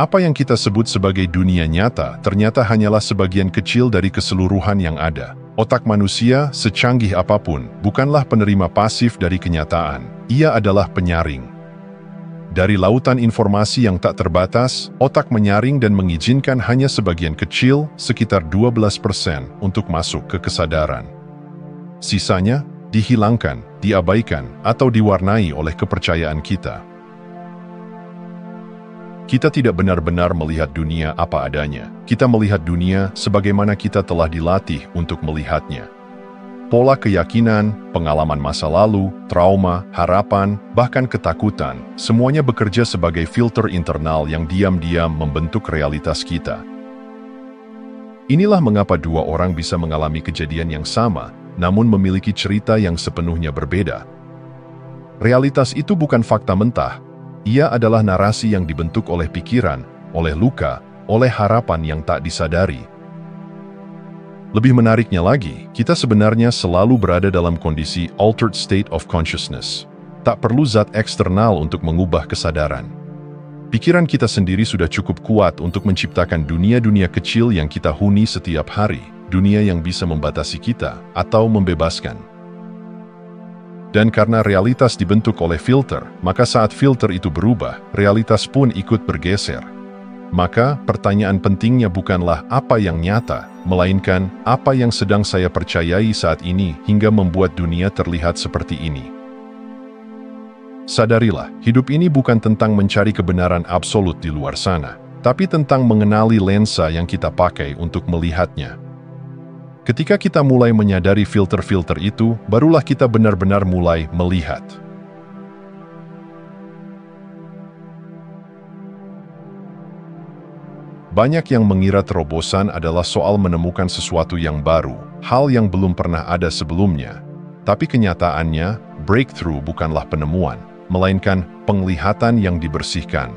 Apa yang kita sebut sebagai dunia nyata ternyata hanyalah sebagian kecil dari keseluruhan yang ada. Otak manusia, secanggih apapun, bukanlah penerima pasif dari kenyataan. Ia adalah penyaring. Dari lautan informasi yang tak terbatas, otak menyaring dan mengizinkan hanya sebagian kecil, sekitar 12%, untuk masuk ke kesadaran. Sisanya dihilangkan, diabaikan, atau diwarnai oleh kepercayaan kita. Kita tidak benar-benar melihat dunia apa adanya. Kita melihat dunia sebagaimana kita telah dilatih untuk melihatnya. Pola keyakinan, pengalaman masa lalu, trauma, harapan, bahkan ketakutan, semuanya bekerja sebagai filter internal yang diam-diam membentuk realitas kita. Inilah mengapa dua orang bisa mengalami kejadian yang sama, namun memiliki cerita yang sepenuhnya berbeda. Realitas itu bukan fakta mentah. Ia adalah narasi yang dibentuk oleh pikiran, oleh luka, oleh harapan yang tak disadari. Lebih menariknya lagi, kita sebenarnya selalu berada dalam kondisi altered state of consciousness. Tak perlu zat eksternal untuk mengubah kesadaran. Pikiran kita sendiri sudah cukup kuat untuk menciptakan dunia-dunia kecil yang kita huni setiap hari, dunia yang bisa membatasi kita atau membebaskan. Dan karena realitas dibentuk oleh filter, maka saat filter itu berubah, realitas pun ikut bergeser. Maka, pertanyaan pentingnya bukanlah apa yang nyata, melainkan apa yang sedang saya percayai saat ini hingga membuat dunia terlihat seperti ini. Sadarilah, hidup ini bukan tentang mencari kebenaran absolut di luar sana, tapi tentang mengenali lensa yang kita pakai untuk melihatnya. Ketika kita mulai menyadari filter-filter itu, barulah kita benar-benar mulai melihat. Banyak yang mengira terobosan adalah soal menemukan sesuatu yang baru, hal yang belum pernah ada sebelumnya. Tapi kenyataannya, breakthrough bukanlah penemuan, melainkan penglihatan yang dibersihkan.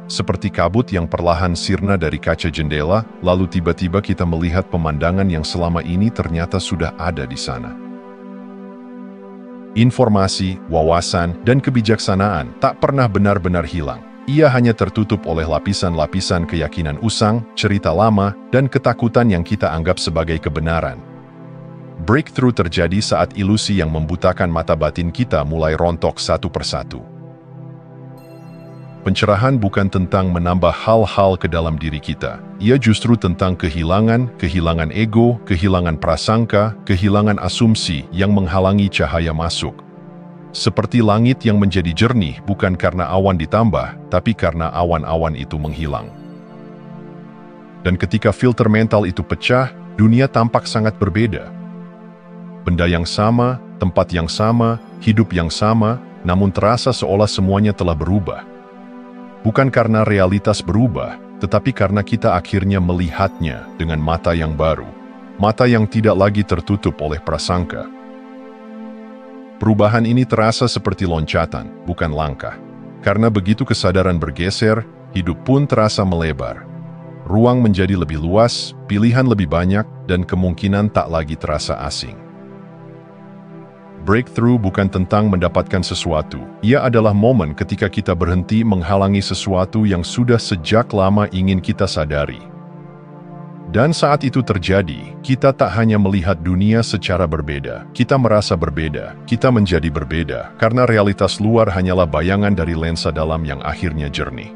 Seperti kabut yang perlahan sirna dari kaca jendela, lalu tiba-tiba kita melihat pemandangan yang selama ini ternyata sudah ada di sana. Informasi, wawasan, dan kebijaksanaan tak pernah benar-benar hilang. Ia hanya tertutup oleh lapisan-lapisan keyakinan usang, cerita lama, dan ketakutan yang kita anggap sebagai kebenaran. Breakthrough terjadi saat ilusi yang membutakan mata batin kita mulai rontok satu persatu. Pencerahan bukan tentang menambah hal-hal ke dalam diri kita. Ia justru tentang kehilangan ego, kehilangan prasangka, kehilangan asumsi yang menghalangi cahaya masuk. Seperti langit yang menjadi jernih bukan karena awan ditambah, tapi karena awan-awan itu menghilang. Dan ketika filter mental itu pecah, dunia tampak sangat berbeda. Benda yang sama, tempat yang sama, hidup yang sama, namun terasa seolah semuanya telah berubah. Bukan karena realitas berubah, tetapi karena kita akhirnya melihatnya dengan mata yang baru, mata yang tidak lagi tertutup oleh prasangka. Perubahan ini terasa seperti loncatan, bukan langkah. Karena begitu kesadaran bergeser, hidup pun terasa melebar. Ruang menjadi lebih luas, pilihan lebih banyak, dan kemungkinan tak lagi terasa asing. Breakthrough bukan tentang mendapatkan sesuatu. Ia adalah momen ketika kita berhenti menghalangi sesuatu yang sudah sejak lama ingin kita sadari. Dan saat itu terjadi, kita tak hanya melihat dunia secara berbeda, kita merasa berbeda, kita menjadi berbeda, karena realitas luar hanyalah bayangan dari lensa dalam yang akhirnya jernih.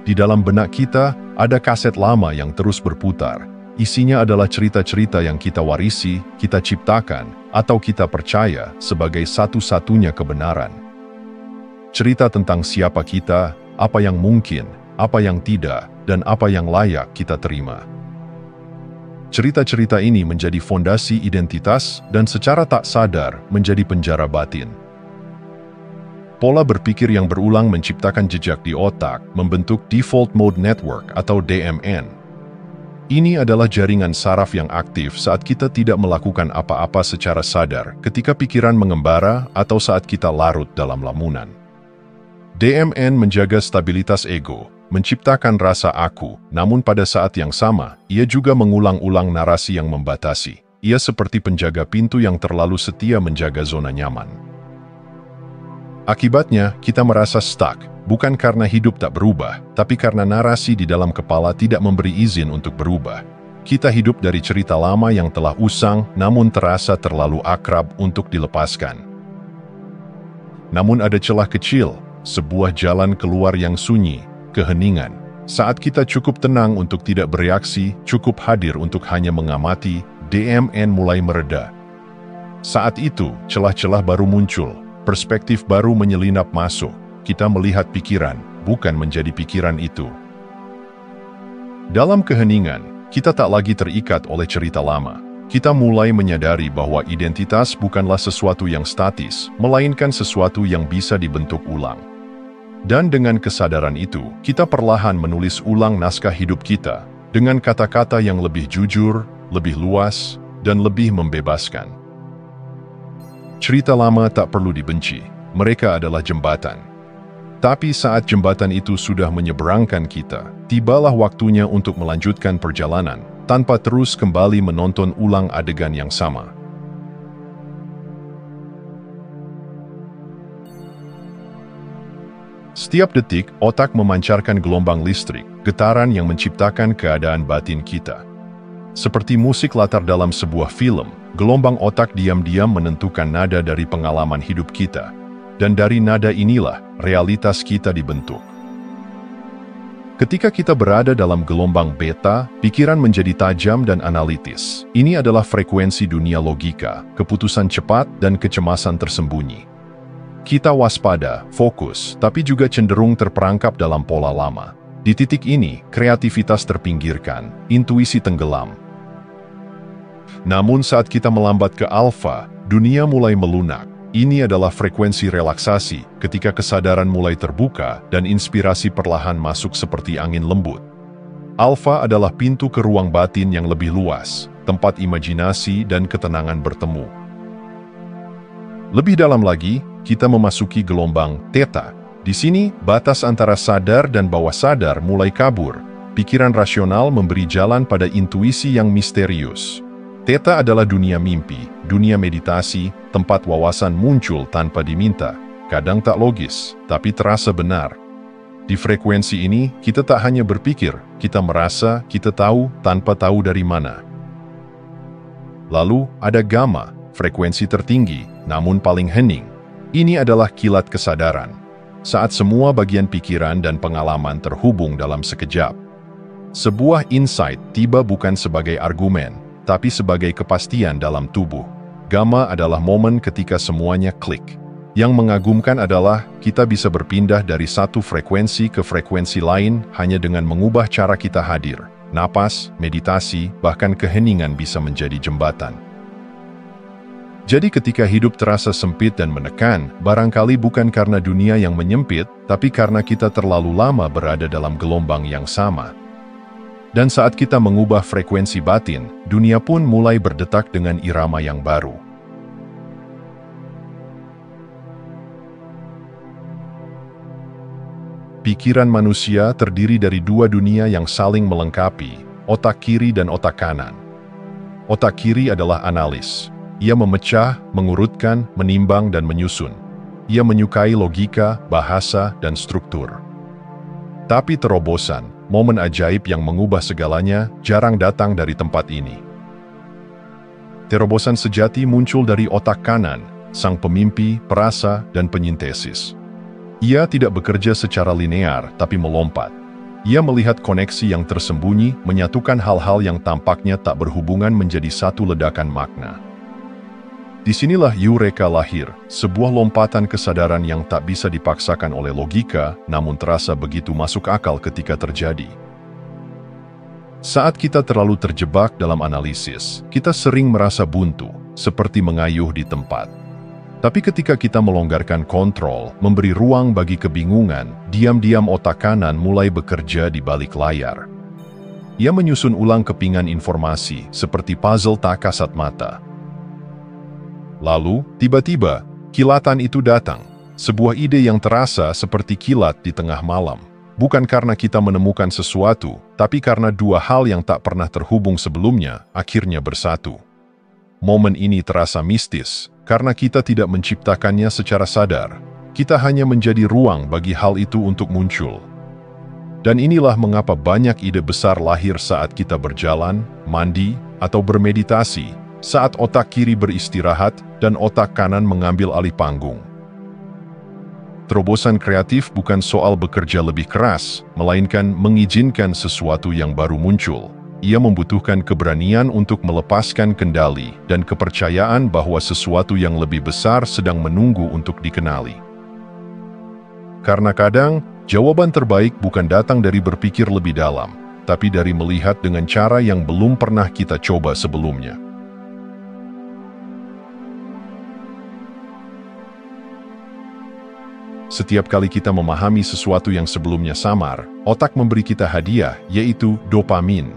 Di dalam benak kita, ada kaset lama yang terus berputar. Isinya adalah cerita-cerita yang kita warisi, kita ciptakan, atau kita percaya sebagai satu-satunya kebenaran. Cerita tentang siapa kita, apa yang mungkin, apa yang tidak, dan apa yang layak kita terima. Cerita-cerita ini menjadi fondasi identitas dan secara tak sadar menjadi penjara batin. Pola berpikir yang berulang menciptakan jejak di otak, membentuk Default Mode Network atau DMN. Ini adalah jaringan saraf yang aktif saat kita tidak melakukan apa-apa secara sadar, ketika pikiran mengembara atau saat kita larut dalam lamunan. DMN menjaga stabilitas ego, menciptakan rasa aku, namun pada saat yang sama, ia juga mengulang-ulang narasi yang membatasi. ia seperti penjaga pintu yang terlalu setia menjaga zona nyaman. Akibatnya, kita merasa stuck, bukan karena hidup tak berubah, tapi karena narasi di dalam kepala tidak memberi izin untuk berubah. Kita hidup dari cerita lama yang telah usang, namun terasa terlalu akrab untuk dilepaskan. Namun ada celah kecil, sebuah jalan keluar yang sunyi, keheningan. Saat kita cukup tenang untuk tidak bereaksi, cukup hadir untuk hanya mengamati, DMN mulai mereda. Saat itu, celah-celah baru muncul, perspektif baru menyelinap masuk. Kita melihat pikiran, bukan menjadi pikiran itu. Dalam keheningan, kita tak lagi terikat oleh cerita lama. Kita mulai menyadari bahwa identitas bukanlah sesuatu yang statis, melainkan sesuatu yang bisa dibentuk ulang. Dan dengan kesadaran itu, kita perlahan menulis ulang naskah hidup kita, dengan kata-kata yang lebih jujur, lebih luas, dan lebih membebaskan. Cerita lama tak perlu dibenci, mereka adalah jembatan. Tapi saat jembatan itu sudah menyeberangkan kita, tibalah waktunya untuk melanjutkan perjalanan, tanpa terus kembali menonton ulang adegan yang sama. Setiap detik, otak memancarkan gelombang listrik, getaran yang menciptakan keadaan batin kita. Seperti musik latar dalam sebuah film, gelombang otak diam-diam menentukan nada dari pengalaman hidup kita. Dan dari nada inilah, realitas kita dibentuk. Ketika kita berada dalam gelombang beta, pikiran menjadi tajam dan analitis. Ini adalah frekuensi dunia logika, keputusan cepat, dan kecemasan tersembunyi. Kita waspada, fokus, tapi juga cenderung terperangkap dalam pola lama. Di titik ini, kreativitas terpinggirkan, intuisi tenggelam. Namun saat kita melambat ke alfa, dunia mulai melunak. Ini adalah frekuensi relaksasi, ketika kesadaran mulai terbuka dan inspirasi perlahan masuk seperti angin lembut. Alfa adalah pintu ke ruang batin yang lebih luas, tempat imajinasi dan ketenangan bertemu. Lebih dalam lagi, kita memasuki gelombang theta. Di sini, batas antara sadar dan bawah sadar mulai kabur. Pikiran rasional memberi jalan pada intuisi yang misterius. Theta adalah dunia mimpi, dunia meditasi, tempat wawasan muncul tanpa diminta. Kadang tak logis, tapi terasa benar. Di frekuensi ini, kita tak hanya berpikir, kita merasa, kita tahu, tanpa tahu dari mana. Lalu, ada gamma, frekuensi tertinggi, namun paling hening. Ini adalah kilat kesadaran. Saat semua bagian pikiran dan pengalaman terhubung dalam sekejap. Sebuah insight tiba bukan sebagai argumen, tapi sebagai kepastian dalam tubuh. Gamma adalah momen ketika semuanya klik. Yang mengagumkan adalah kita bisa berpindah dari satu frekuensi ke frekuensi lain hanya dengan mengubah cara kita hadir. Napas, meditasi, bahkan keheningan bisa menjadi jembatan. Jadi ketika hidup terasa sempit dan menekan, barangkali bukan karena dunia yang menyempit, tapi karena kita terlalu lama berada dalam gelombang yang sama. Dan saat kita mengubah frekuensi batin, dunia pun mulai berdetak dengan irama yang baru. Pikiran manusia terdiri dari dua dunia yang saling melengkapi, otak kiri dan otak kanan. Otak kiri adalah analis. Ia memecah, mengurutkan, menimbang, dan menyusun. Ia menyukai logika, bahasa, dan struktur. Tapi terobosan, momen ajaib yang mengubah segalanya, jarang datang dari tempat ini. Terobosan sejati muncul dari otak kanan, sang pemimpi, perasa, dan penyintesis. Ia tidak bekerja secara linear, tapi melompat. Ia melihat koneksi yang tersembunyi, menyatukan hal-hal yang tampaknya tak berhubungan menjadi satu ledakan makna. Disinilah Eureka lahir, sebuah lompatan kesadaran yang tak bisa dipaksakan oleh logika, namun terasa begitu masuk akal ketika terjadi. Saat kita terlalu terjebak dalam analisis, kita sering merasa buntu, seperti mengayuh di tempat. Tapi ketika kita melonggarkan kontrol, memberi ruang bagi kebingungan, diam-diam otak kanan mulai bekerja di balik layar. Ia menyusun ulang kepingan informasi, seperti puzzle tak kasat mata. Lalu, tiba-tiba, kilatan itu datang. Sebuah ide yang terasa seperti kilat di tengah malam. Bukan karena kita menemukan sesuatu, tapi karena dua hal yang tak pernah terhubung sebelumnya, akhirnya bersatu. Momen ini terasa mistis, karena kita tidak menciptakannya secara sadar. Kita hanya menjadi ruang bagi hal itu untuk muncul. Dan inilah mengapa banyak ide besar lahir saat kita berjalan, mandi, atau bermeditasi, saat otak kiri beristirahat dan otak kanan mengambil alih panggung. Terobosan kreatif bukan soal bekerja lebih keras, melainkan mengizinkan sesuatu yang baru muncul. Ia membutuhkan keberanian untuk melepaskan kendali dan kepercayaan bahwa sesuatu yang lebih besar sedang menunggu untuk dikenali. Karena kadang, jawaban terbaik bukan datang dari berpikir lebih dalam, tapi dari melihat dengan cara yang belum pernah kita coba sebelumnya. Setiap kali kita memahami sesuatu yang sebelumnya samar, otak memberi kita hadiah, yaitu dopamin.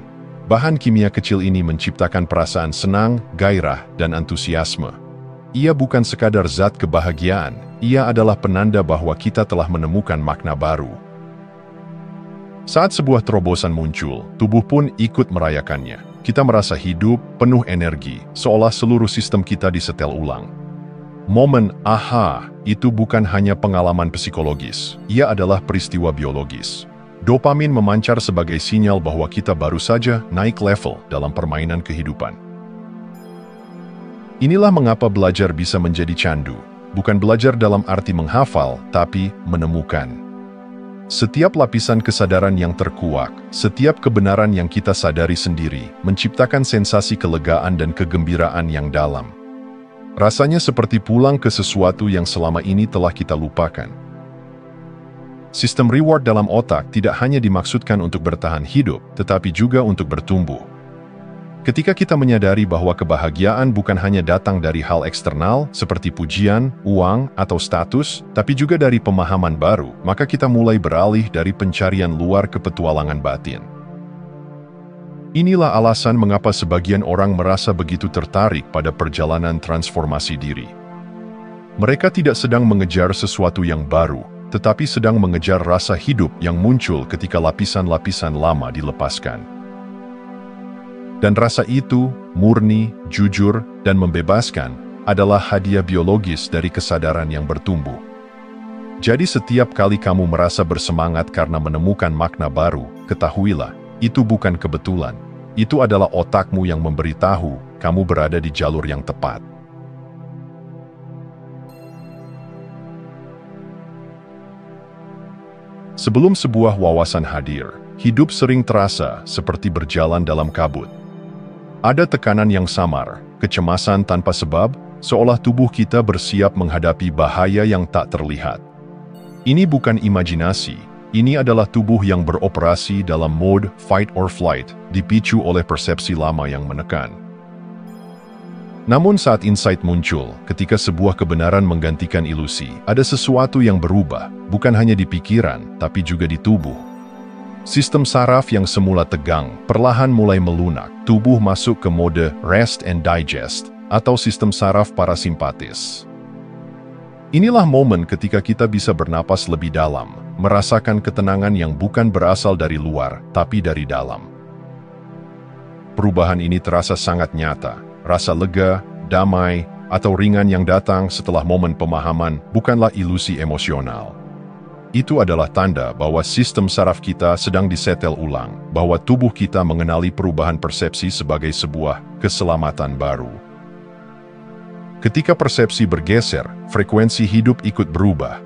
Bahan kimia kecil ini menciptakan perasaan senang, gairah, dan antusiasme. Ia bukan sekadar zat kebahagiaan, ia adalah penanda bahwa kita telah menemukan makna baru. Saat sebuah terobosan muncul, tubuh pun ikut merayakannya. Kita merasa hidup, penuh energi, seolah seluruh sistem kita disetel ulang. Momen aha itu bukan hanya pengalaman psikologis, ia adalah peristiwa biologis. Dopamin memancar sebagai sinyal bahwa kita baru saja naik level dalam permainan kehidupan. Inilah mengapa belajar bisa menjadi candu, bukan belajar dalam arti menghafal, tapi menemukan. Setiap lapisan kesadaran yang terkuak, setiap kebenaran yang kita sadari sendiri, menciptakan sensasi kelegaan dan kegembiraan yang dalam. Rasanya seperti pulang ke sesuatu yang selama ini telah kita lupakan. Sistem reward dalam otak tidak hanya dimaksudkan untuk bertahan hidup, tetapi juga untuk bertumbuh. Ketika kita menyadari bahwa kebahagiaan bukan hanya datang dari hal eksternal, seperti pujian, uang, atau status, tapi juga dari pemahaman baru, maka kita mulai beralih dari pencarian luar ke petualangan batin. Inilah alasan mengapa sebagian orang merasa begitu tertarik pada perjalanan transformasi diri. Mereka tidak sedang mengejar sesuatu yang baru, tetapi sedang mengejar rasa hidup yang muncul ketika lapisan-lapisan lama dilepaskan. Dan rasa itu, murni, jujur, dan membebaskan, adalah hadiah biologis dari kesadaran yang bertumbuh. Jadi setiap kali kamu merasa bersemangat karena menemukan makna baru, ketahuilah, itu bukan kebetulan. Itu adalah otakmu yang memberitahu kamu berada di jalur yang tepat. Sebelum sebuah wawasan hadir, hidup sering terasa seperti berjalan dalam kabut. Ada tekanan yang samar, kecemasan tanpa sebab, seolah tubuh kita bersiap menghadapi bahaya yang tak terlihat. Ini bukan imajinasi, ini adalah tubuh yang beroperasi dalam mode fight or flight, dipicu oleh persepsi lama yang menekan. Namun saat insight muncul, ketika sebuah kebenaran menggantikan ilusi, ada sesuatu yang berubah, bukan hanya di pikiran, tapi juga di tubuh. Sistem saraf yang semula tegang, perlahan mulai melunak, tubuh masuk ke mode rest and digest, atau sistem saraf parasimpatis. Inilah momen ketika kita bisa bernapas lebih dalam, merasakan ketenangan yang bukan berasal dari luar, tapi dari dalam. Perubahan ini terasa sangat nyata. Rasa lega, damai, atau ringan yang datang setelah momen pemahaman bukanlah ilusi emosional. Itu adalah tanda bahwa sistem saraf kita sedang disetel ulang, bahwa tubuh kita mengenali perubahan persepsi sebagai sebuah keselamatan baru. Ketika persepsi bergeser, frekuensi hidup ikut berubah.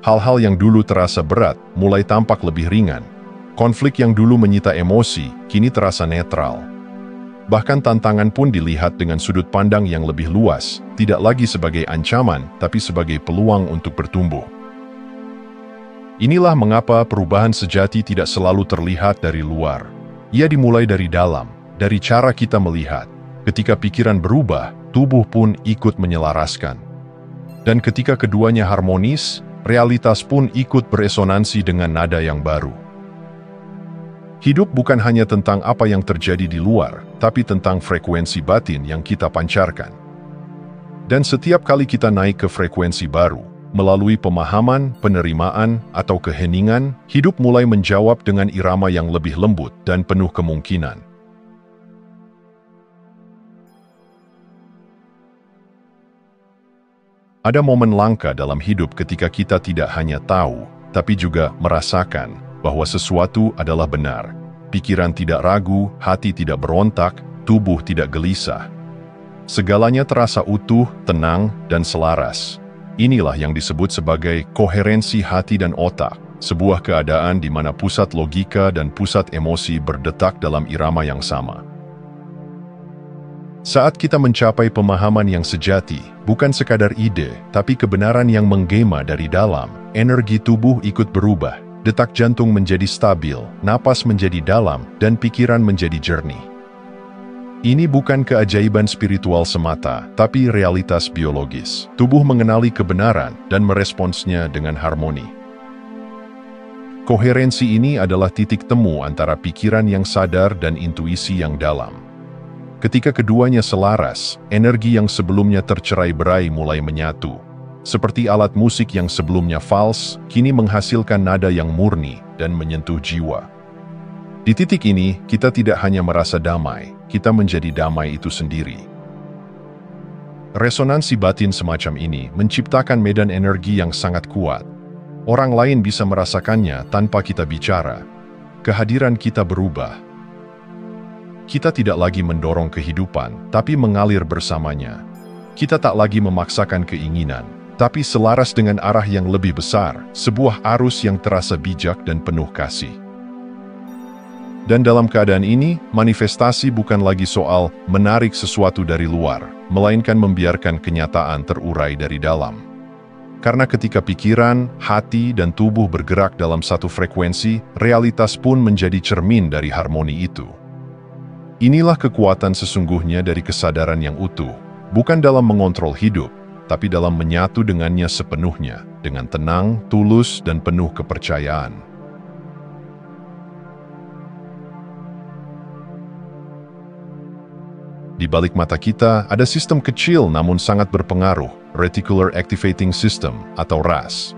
Hal-hal yang dulu terasa berat mulai tampak lebih ringan. Konflik yang dulu menyita emosi kini terasa netral. Bahkan tantangan pun dilihat dengan sudut pandang yang lebih luas, tidak lagi sebagai ancaman, tapi sebagai peluang untuk bertumbuh. Inilah mengapa perubahan sejati tidak selalu terlihat dari luar. Ia dimulai dari dalam, dari cara kita melihat. Ketika pikiran berubah, tubuh pun ikut menyelaraskan. Dan ketika keduanya harmonis, realitas pun ikut beresonansi dengan nada yang baru. Hidup bukan hanya tentang apa yang terjadi di luar, tapi tentang frekuensi batin yang kita pancarkan. Dan setiap kali kita naik ke frekuensi baru, melalui pemahaman, penerimaan, atau keheningan, hidup mulai menjawab dengan irama yang lebih lembut dan penuh kemungkinan. Ada momen langka dalam hidup ketika kita tidak hanya tahu, tapi juga merasakan bahwa sesuatu adalah benar. Pikiran tidak ragu, hati tidak berontak, tubuh tidak gelisah. Segalanya terasa utuh, tenang, dan selaras. Inilah yang disebut sebagai koherensi hati dan otak, sebuah keadaan di mana pusat logika dan pusat emosi berdetak dalam irama yang sama. Saat kita mencapai pemahaman yang sejati, bukan sekadar ide, tapi kebenaran yang menggema dari dalam, energi tubuh ikut berubah, detak jantung menjadi stabil, napas menjadi dalam, dan pikiran menjadi jernih. Ini bukan keajaiban spiritual semata, tapi realitas biologis. Tubuh mengenali kebenaran dan meresponsnya dengan harmoni. Koherensi ini adalah titik temu antara pikiran yang sadar dan intuisi yang dalam. Ketika keduanya selaras, energi yang sebelumnya tercerai-berai mulai menyatu. Seperti alat musik yang sebelumnya fals, kini menghasilkan nada yang murni dan menyentuh jiwa. Di titik ini, kita tidak hanya merasa damai, kita menjadi damai itu sendiri. Resonansi batin semacam ini menciptakan medan energi yang sangat kuat. Orang lain bisa merasakannya tanpa kita bicara. Kehadiran kita berubah. Kita tidak lagi mendorong kehidupan, tapi mengalir bersamanya. Kita tak lagi memaksakan keinginan, tapi selaras dengan arah yang lebih besar, sebuah arus yang terasa bijak dan penuh kasih. Dan dalam keadaan ini, manifestasi bukan lagi soal menarik sesuatu dari luar, melainkan membiarkan kenyataan terurai dari dalam. Karena ketika pikiran, hati, dan tubuh bergerak dalam satu frekuensi, realitas pun menjadi cermin dari harmoni itu. Inilah kekuatan sesungguhnya dari kesadaran yang utuh, bukan dalam mengontrol hidup, tapi dalam menyatu dengannya sepenuhnya, dengan tenang, tulus, dan penuh kepercayaan. Di balik mata kita, ada sistem kecil namun sangat berpengaruh, Reticular Activating System atau RAS.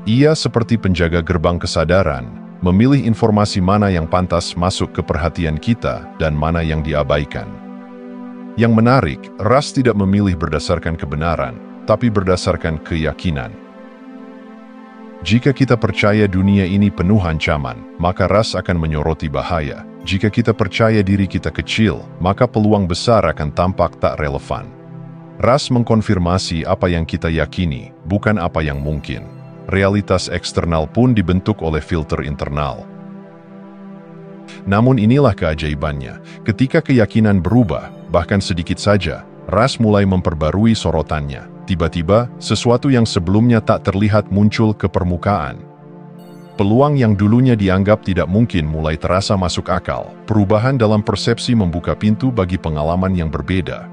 Ia seperti penjaga gerbang kesadaran, memilih informasi mana yang pantas masuk ke perhatian kita dan mana yang diabaikan. Yang menarik, RAS tidak memilih berdasarkan kebenaran, tapi berdasarkan keyakinan. Jika kita percaya dunia ini penuh ancaman, maka RAS akan menyoroti bahaya. Jika kita percaya diri kita kecil, maka peluang besar akan tampak tak relevan. RAS mengkonfirmasi apa yang kita yakini, bukan apa yang mungkin. Realitas eksternal pun dibentuk oleh filter internal. Namun inilah keajaibannya, ketika keyakinan berubah, bahkan sedikit saja, RAS mulai memperbarui sorotannya. Tiba-tiba, sesuatu yang sebelumnya tak terlihat muncul ke permukaan. Peluang yang dulunya dianggap tidak mungkin mulai terasa masuk akal. Perubahan dalam persepsi membuka pintu bagi pengalaman yang berbeda.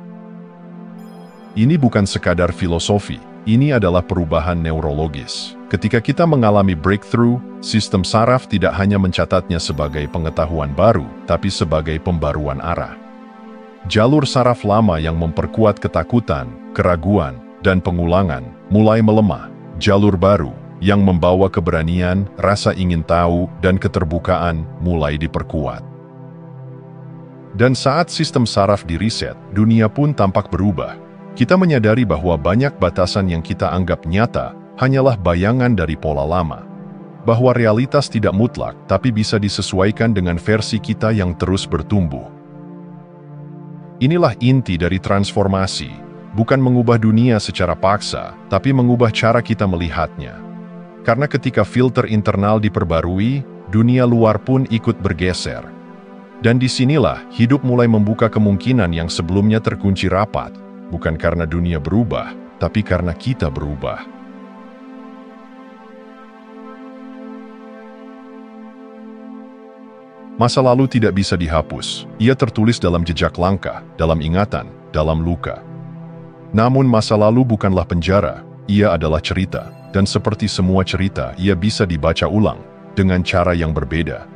Ini bukan sekadar filosofi, ini adalah perubahan neurologis. Ketika kita mengalami breakthrough, sistem saraf tidak hanya mencatatnya sebagai pengetahuan baru, tapi sebagai pembaruan arah. Jalur saraf lama yang memperkuat ketakutan, keraguan, dan pengulangan mulai melemah. Jalur baru yang membawa keberanian, rasa ingin tahu, dan keterbukaan mulai diperkuat. Dan saat sistem saraf diriset, dunia pun tampak berubah. Kita menyadari bahwa banyak batasan yang kita anggap nyata hanyalah bayangan dari pola lama. Bahwa realitas tidak mutlak, tapi bisa disesuaikan dengan versi kita yang terus bertumbuh. Inilah inti dari transformasi, bukan mengubah dunia secara paksa, tapi mengubah cara kita melihatnya. Karena ketika filter internal diperbarui, dunia luar pun ikut bergeser. Dan disinilah hidup mulai membuka kemungkinan yang sebelumnya terkunci rapat, bukan karena dunia berubah, tapi karena kita berubah. Masa lalu tidak bisa dihapus. Ia tertulis dalam jejak langkah, dalam ingatan, dalam luka. Namun masa lalu bukanlah penjara, ia adalah cerita. Dan seperti semua cerita, ia bisa dibaca ulang, dengan cara yang berbeda.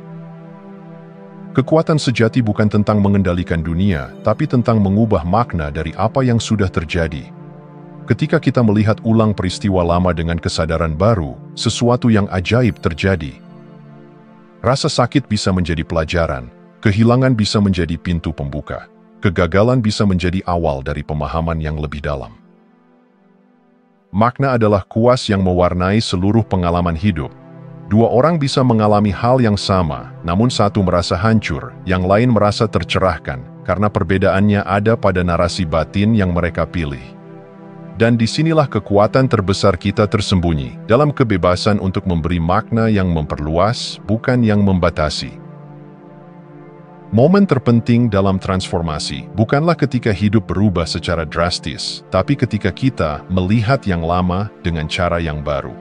Kekuatan sejati bukan tentang mengendalikan dunia, tapi tentang mengubah makna dari apa yang sudah terjadi. Ketika kita melihat ulang peristiwa lama dengan kesadaran baru, sesuatu yang ajaib terjadi. Rasa sakit bisa menjadi pelajaran, kehilangan bisa menjadi pintu pembuka, kegagalan bisa menjadi awal dari pemahaman yang lebih dalam. makna adalah kuas yang mewarnai seluruh pengalaman hidup. Dua orang bisa mengalami hal yang sama, namun satu merasa hancur, yang lain merasa tercerahkan, karena perbedaannya ada pada narasi batin yang mereka pilih. Dan disinilah kekuatan terbesar kita tersembunyi, dalam kebebasan untuk memberi makna yang memperluas, bukan yang membatasi. Momen terpenting dalam transformasi bukanlah ketika hidup berubah secara drastis, tapi ketika kita melihat yang lama dengan cara yang baru.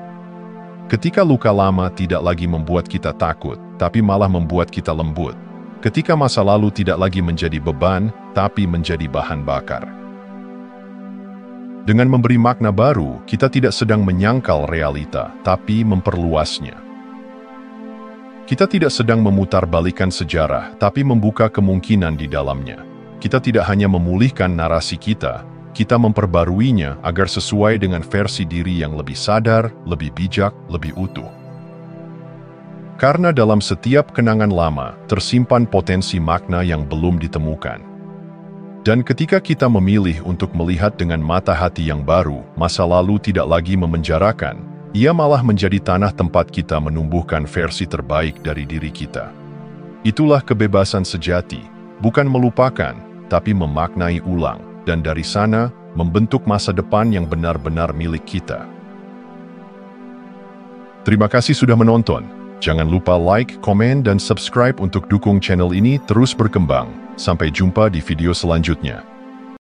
Ketika luka lama tidak lagi membuat kita takut, tapi malah membuat kita lembut. Ketika masa lalu tidak lagi menjadi beban, tapi menjadi bahan bakar. Dengan memberi makna baru, kita tidak sedang menyangkal realita, tapi memperluasnya. Kita tidak sedang memutarbalikkan sejarah, tapi membuka kemungkinan di dalamnya. Kita tidak hanya memulihkan narasi kita memperbaruinya agar sesuai dengan versi diri yang lebih sadar, lebih bijak, lebih utuh. Karena dalam setiap kenangan lama, tersimpan potensi makna yang belum ditemukan. Dan ketika kita memilih untuk melihat dengan mata hati yang baru, masa lalu tidak lagi memenjarakan, ia malah menjadi tanah tempat kita menumbuhkan versi terbaik dari diri kita. Itulah kebebasan sejati, bukan melupakan, tapi memaknai ulang, dan dari sana, membentuk masa depan yang benar-benar milik kita. Terima kasih sudah menonton. Jangan lupa like, komen, dan subscribe untuk dukung channel ini terus berkembang. Sampai jumpa di video selanjutnya.